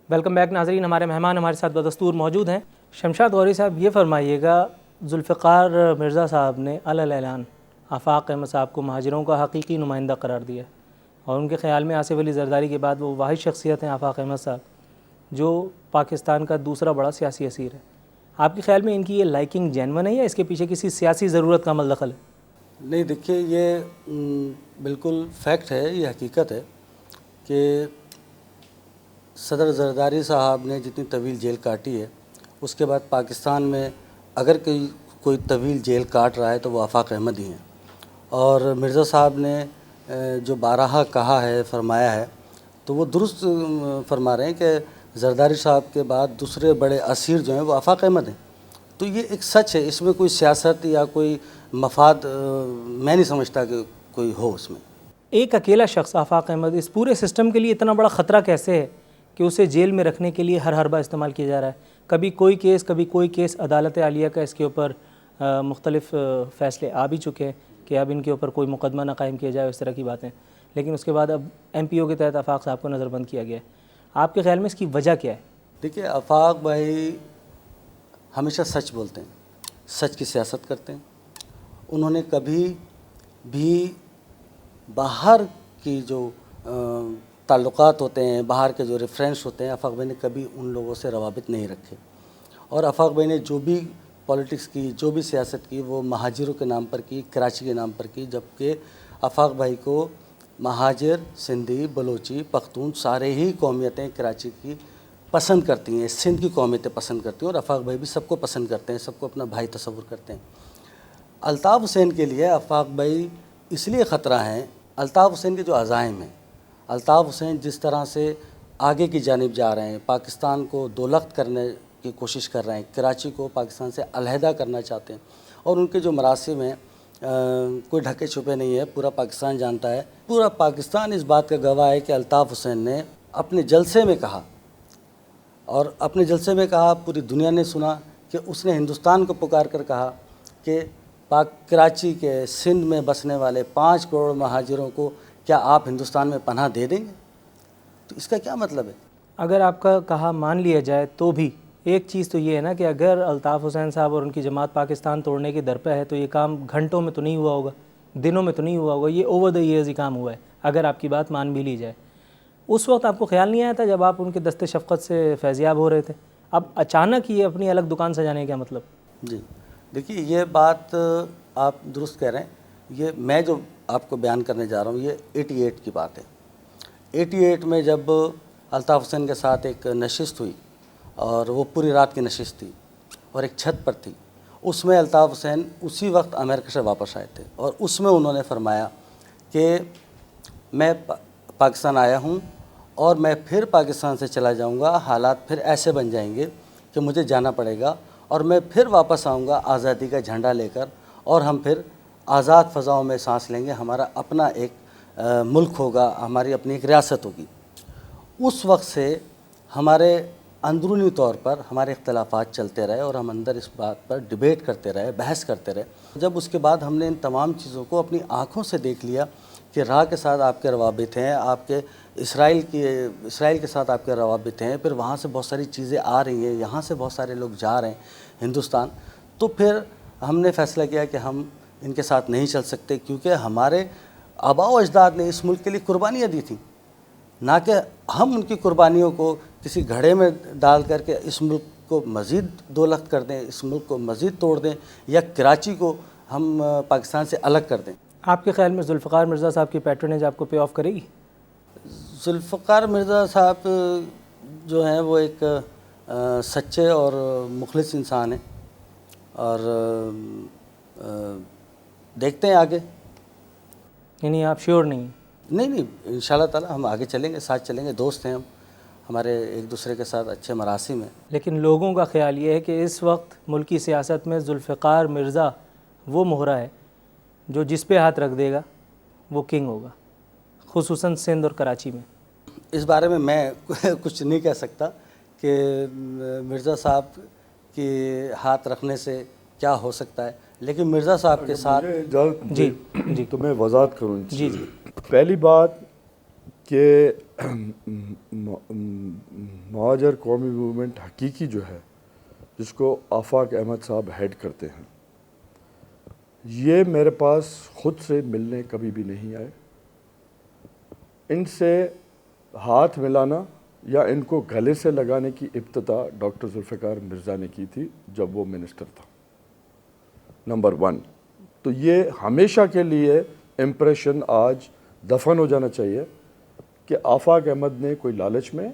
Welcome back ناظرین. ہمارے مہمان ہمارے ساتھ بدستور موجود ہیں. شمشاد غوری صاحب، یہ فرمائیے گا، ذوالفقار مرزا صاحب نے اعلان آفاق احمد صاحب کو مہاجروں کا حقیقی نمائندہ قرار دیا، اور ان کے خیال میں آصف علی زرداری کے بعد وہ واحد شخصیت ہیں آفاق احمد صاحب جو پاکستان کا دوسرا بڑا سیاسی اسیر ہے. آپ کے خیال میں ان کی یہ لائکنگ جینون ہے یا اس کے پیچھے کسی سیاسی ضرورت کا عمل دخل ہے؟ نہیں، دیکھیے، یہ بالکل فیکٹ ہے، یہ حقیقت ہے کہ صدر زرداری صاحب نے جتنی طویل جیل کاٹی ہے، اس کے بعد پاکستان میں اگر کوئی طویل جیل کاٹ رہا ہے تو وہ آفاق احمد ہی ہیں. اور مرزا صاحب نے جو بارہا کہا ہے، فرمایا ہے، تو وہ درست فرما رہے ہیں کہ زرداری صاحب کے بعد دوسرے بڑے اسیر جو ہیں وہ آفاق احمد ہیں. تو یہ ایک سچ ہے، اس میں کوئی سیاست یا کوئی مفاد میں نہیں سمجھتا کہ کوئی ہو اس میں. ایک اکیلا شخص آفاق احمد اس پورے سسٹم کے لیے اتنا بڑا خطرہ کیسے ہے کہ اسے جیل میں رکھنے کے لیے ہر حربہ استعمال کیا جا رہا ہے؟ کبھی کوئی کیس عدالت عالیہ کا اس کے اوپر مختلف فیصلے آ بھی چکے ہیں کہ اب ان کے اوپر کوئی مقدمہ نہ قائم کیا جائے، اس طرح کی باتیں، لیکن اس کے بعد اب ایم پی او کے تحت آفاق صاحب کو نظر بند کیا گیا ہے. آپ کے خیال میں اس کی وجہ کیا ہے؟ دیکھیے، آفاق بھائی ہمیشہ سچ بولتے ہیں، سچ کی سیاست کرتے ہیں. انہوں نے کبھی بھی باہر کی جو تعلقات ہوتے ہیں، باہر کے جو ریفرنس ہوتے ہیں، آفاق بھائی نے کبھی ان لوگوں سے روابط نہیں رکھے. اور آفاق بھائی نے جو بھی پالیٹکس کی، جو بھی سیاست کی، وہ مہاجروں کے نام پر کی، کراچی کے نام پر کی، جبکہ آفاق بھائی کو مہاجر، سندھی، بلوچی، پختون سارے ہی قومیتیں کراچی کی پسند کرتی ہیں، سندھ کی قومیتیں پسند کرتی ہیں، اور آفاق بھائی بھی سب کو پسند کرتے ہیں، سب کو اپنا بھائی تصور کرتے ہیں. الطاف حسین کے لیے آفاق بھائی اس لیے خطرہ ہیں، الطاف حسین کے جو عزائم ہیں، الطاف حسین جس طرح سے آگے کی جانب جا رہے ہیں، پاکستان کو دولخت کرنے کی کوشش کر رہے ہیں، کراچی کو پاکستان سے علیحدہ کرنا چاہتے ہیں، اور ان کے جو مراسم ہیں کوئی ڈھکے چھپے نہیں ہے، پورا پاکستان جانتا ہے. پورا پاکستان اس بات کا گواہ ہے کہ الطاف حسین نے اپنے جلسے میں کہا، اور اپنے جلسے میں کہا، پوری دنیا نے سنا کہ اس نے ہندوستان کو پکار کر کہا کہ کراچی کے، سندھ میں بسنے والے 5 کروڑ مہاجروں کو کیا آپ ہندوستان میں پناہ دے دیں گے؟ تو اس کا کیا مطلب ہے؟ اگر آپ کا کہا مان لیا جائے تو بھی ایک چیز تو یہ ہے نا کہ اگر الطاف حسین صاحب اور ان کی جماعت پاکستان توڑنے کی در پہ ہے تو یہ کام گھنٹوں میں تو نہیں ہوا ہوگا، دنوں میں تو نہیں ہوا ہوگا، یہ اوور دا ایئرز ہی کام ہوا ہے اگر آپ کی بات مان بھی لی جائے. اس وقت آپ کو خیال نہیں آیا تھا جب آپ ان کے دست شفقت سے فیضیاب ہو رہے تھے؟ اب اچانک یہ اپنی الگ دکان سجانے کا مطلب؟ جی، دیکھیے، یہ بات آپ درست کہہ رہے ہیں. یہ میں جو آپ کو بیان کرنے جا رہا ہوں، یہ 88 کی بات ہے. 88 میں جب الطاف حسین کے ساتھ ایک نشست ہوئی، اور وہ پوری رات کی نشست تھی اور ایک چھت پر تھی، اس میں الطاف حسین اسی وقت امریکہ سے واپس آئے تھے، اور اس میں انہوں نے فرمایا کہ میں پاکستان آیا ہوں اور میں پھر پاکستان سے چلا جاؤں گا، حالات پھر ایسے بن جائیں گے کہ مجھے جانا پڑے گا، اور میں پھر واپس آؤں گا آزادی کا جھنڈا لے کر، اور ہم پھر آزاد فضاؤں میں سانس لیں گے، ہمارا اپنا ایک ملک ہوگا، ہماری اپنی ایک ریاست ہوگی. اس وقت سے ہمارے اندرونی طور پر ہمارے اختلافات چلتے رہے، اور ہم اندر اس بات پر ڈیبیٹ کرتے رہے، بحث کرتے رہے. جب اس کے بعد ہم نے ان تمام چیزوں کو اپنی آنکھوں سے دیکھ لیا کہ راہ کے ساتھ آپ کے روابط ہیں، آپ کے اسرائیل کے ساتھ آپ کے روابط ہیں، پھر وہاں سے بہت ساری چیزیں آ رہی ہیں، یہاں سے بہت سارے لوگ جا رہے ہیں ہندوستان، تو پھر ہم نے فیصلہ کیا کہ ہم ان کے ساتھ نہیں چل سکتے، کیونکہ ہمارے آباء و اجداد نے اس ملک کے لیے قربانیاں دی تھیں، نہ کہ ہم ان کی قربانیوں کو کسی گھڑے میں ڈال کر کے اس ملک کو مزید دولخت کر دیں، اس ملک کو مزید توڑ دیں، یا کراچی کو ہم پاکستان سے الگ کر دیں. آپ کے خیال میں ذوالفقار مرزا صاحب کی پیٹرنیج آپ کو پے آف کرے گی؟ ذوالفقار مرزا صاحب جو ہیں وہ ایک سچے اور مخلص انسان ہیں، اور دیکھتے ہیں آگے. یعنی آپ شیور نہیں؟ نہیں، انشاءاللہ تعالی ہم آگے چلیں گے، ساتھ چلیں گے، دوست ہیں ہم، ہمارے ایک دوسرے کے ساتھ اچھے مراسم ہیں. لیکن لوگوں کا خیال یہ ہے کہ اس وقت ملکی سیاست میں ذوالفقار مرزا وہ مہرہ ہے جو جس پہ ہاتھ رکھ دے گا وہ کنگ ہوگا، خصوصاً سندھ اور کراچی میں. اس بارے میں کچھ نہیں کہہ سکتا کہ مرزا صاحب کے ہاتھ رکھنے سے کیا ہو سکتا ہے، لیکن مرزا صاحب کے ساتھ جی تو میں وضاحت کروں. جی پہلی بات کہ مہاجر قومی موومنٹ حقیقی جو ہے، جس کو آفاق احمد صاحب ہیڈ کرتے ہیں، یہ میرے پاس خود سے ملنے کبھی بھی نہیں آئے. ان سے ہاتھ ملانا یا ان کو گلے سے لگانے کی ابتدا ڈاکٹر ذوالفقار مرزا نے کی تھی جب وہ منسٹر تھا. نمبر 1. تو یہ ہمیشہ کے لیے امپریشن آج دفن ہو جانا چاہیے کہ آفاق احمد نے کوئی لالچ میں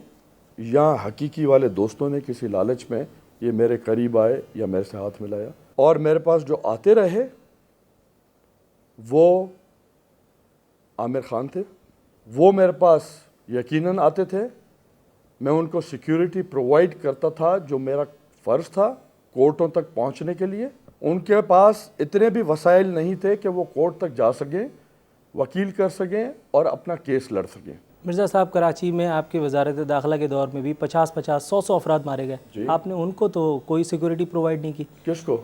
یا حقیقی والے دوستوں نے کسی لالچ میں یہ میرے قریب آئے یا میرے سے ہاتھ ملایا. اور میرے پاس جو آتے رہے وہ عامر خان تھے. وہ میرے پاس یقیناً آتے تھے. میں ان کو سیکیورٹی پرووائڈ کرتا تھا جو میرا فرض تھا کورٹوں تک پہنچنے کے لیے. ان کے پاس اتنے بھی وسائل نہیں تھے کہ وہ کورٹ تک جا سکیں، وکیل کر سکیں اور اپنا کیس لڑ سکیں. مرزا صاحب کراچی میں آپ کی وزارت داخلہ کے دور میں بھی 50 100 افراد مارے گئے. آپ نے ان کو تو کوئی سیکورٹی پرووائڈ نہیں کی. کس کو؟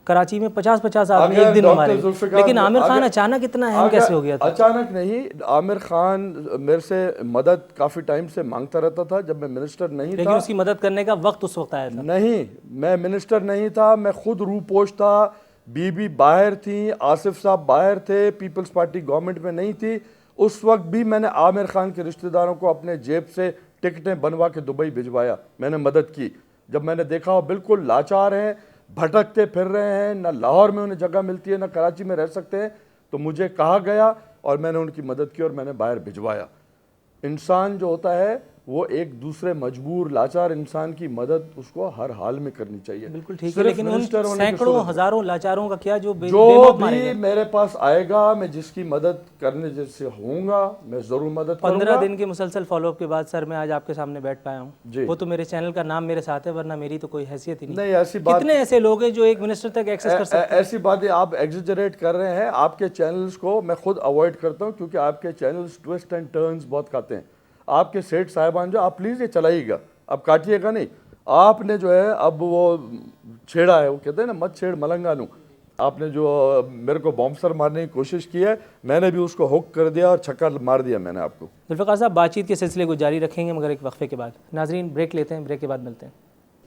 کراچی میں 50 آدمی ایک دن میں مارے گئے. لیکن عامر خان اچانک اتنا اہم کیسے ہو گیا تھا؟ اچانک نہیں. عامر خان میرے سے مدد کافی ٹائم سے مانگتا رہتا تھا جب میں منسٹر نہیں تھا. لیکن اس کی مدد کرنے کا وقت اس وقت آیا تھا. نہیں، میں منسٹر نہیں تھا. میں خود روپوش تھا. بی باہر تھیں، آصف صاحب باہر تھے، پیپلز پارٹی گورنمنٹ میں نہیں تھی. اس وقت بھی میں نے عامر خان کے رشتہ داروں کو اپنے جیب سے ٹکٹیں بنوا کے دبئی بھجوایا. میں نے مدد کی. جب میں نے دیکھا وہ بالکل لاچار ہیں، بھٹکتے پھر رہے ہیں، نہ لاہور میں انہیں جگہ ملتی ہے نہ کراچی میں رہ سکتے ہیں، تو مجھے کہا گیا اور میں نے ان کی مدد کی اور میں نے باہر بھجوایا. انسان جو ہوتا ہے وہ ایک دوسرے مجبور لاچار انسان کی مدد اس کو ہر حال میں کرنی چاہیے. بالکل ٹھیک ہے. لیکن ان سینکڑوں ہزاروں لاچاروں کا کیا جو بھی میرے پاس آئے گا، میں جس کی مدد کرنے جیسے ہوں گا میں ضرور مدد کروں گا. 15 دن کے مسلسل فالو اپ کے بعد سر میں آج آپ کے سامنے بیٹھ پایا ہوں. وہ تو میرے چینل کا نام میرے ساتھ ہے، ورنہ میری تو کوئی حیثیت ہی نہیں. ایسی بات کتنے ایسے لوگ ہیں جو ایک منسٹر تک ایکسس کر سکتے ہیں؟ ایسی باتیں آپ ایگزیجریٹ کر رہے ہیں. آپ کے چینلز کو میں خود اوائڈ کرتا ہوں کیونکہ آپ کے چینلز ٹویسٹ اینڈ ٹرنز بہت کھاتے ہیں. آپ کے سیٹ صاحبان جو آپ پلیز یہ چلائیے گا، اب کاٹیے گا نہیں. آپ نے جو ہے اب وہ چھیڑا ہے، وہ کہتے ہیں نا مت چھیڑ ملنگانو. آپ نے جو میرے کو بامسر مارنے کی کوشش کی ہے، میں نے بھی اس کو ہک کر دیا اور چھکا مار دیا میں نے آپ کو. ذوالفقار صاحب بات چیت کے سلسلے کو جاری رکھیں گے مگر ایک وقفے کے بعد. ناظرین بریک لیتے ہیں، بریک کے بعد ملتے ہیں.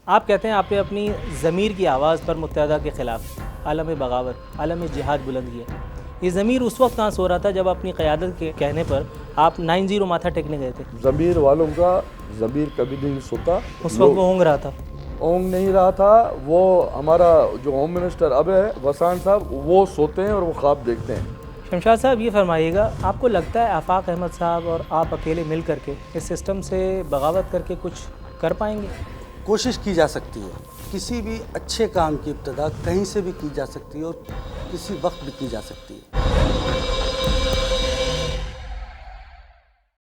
آپ کہتے ہیں آپ نے اپنی ضمیر کی آواز پر متحدہ کے خلاف عالم بغاوت، عالم جہاد بلند کیا. یہ ضمیر اس وقت کہاں سو رہا تھا جب اپنی قیادت کے کہنے پر آپ 90 ماتھا ٹیکنے گئے تھے؟ ضمیر والوں کا ضمیر کبھی نہیں سوتا. اس وقت وہ اونگ رہا تھا. اونگ نہیں رہا تھا. وہ ہمارا جو ہوم منسٹر اب ہے وسان صاحب، وہ سوتے ہیں اور وہ خواب دیکھتے ہیں. شمشاد صاحب یہ فرمائیے گا، آپ کو لگتا ہے آفاق احمد صاحب اور آپ اکیلے مل کر کے اس سسٹم سے بغاوت کر کے کچھ کر پائیں گے؟ کوشش کی جا سکتی ہے. کسی بھی اچھے کام کی ابتدا کہیں سے بھی کی جا سکتی ہے اور کسی وقت بھی کی جا سکتی ہے.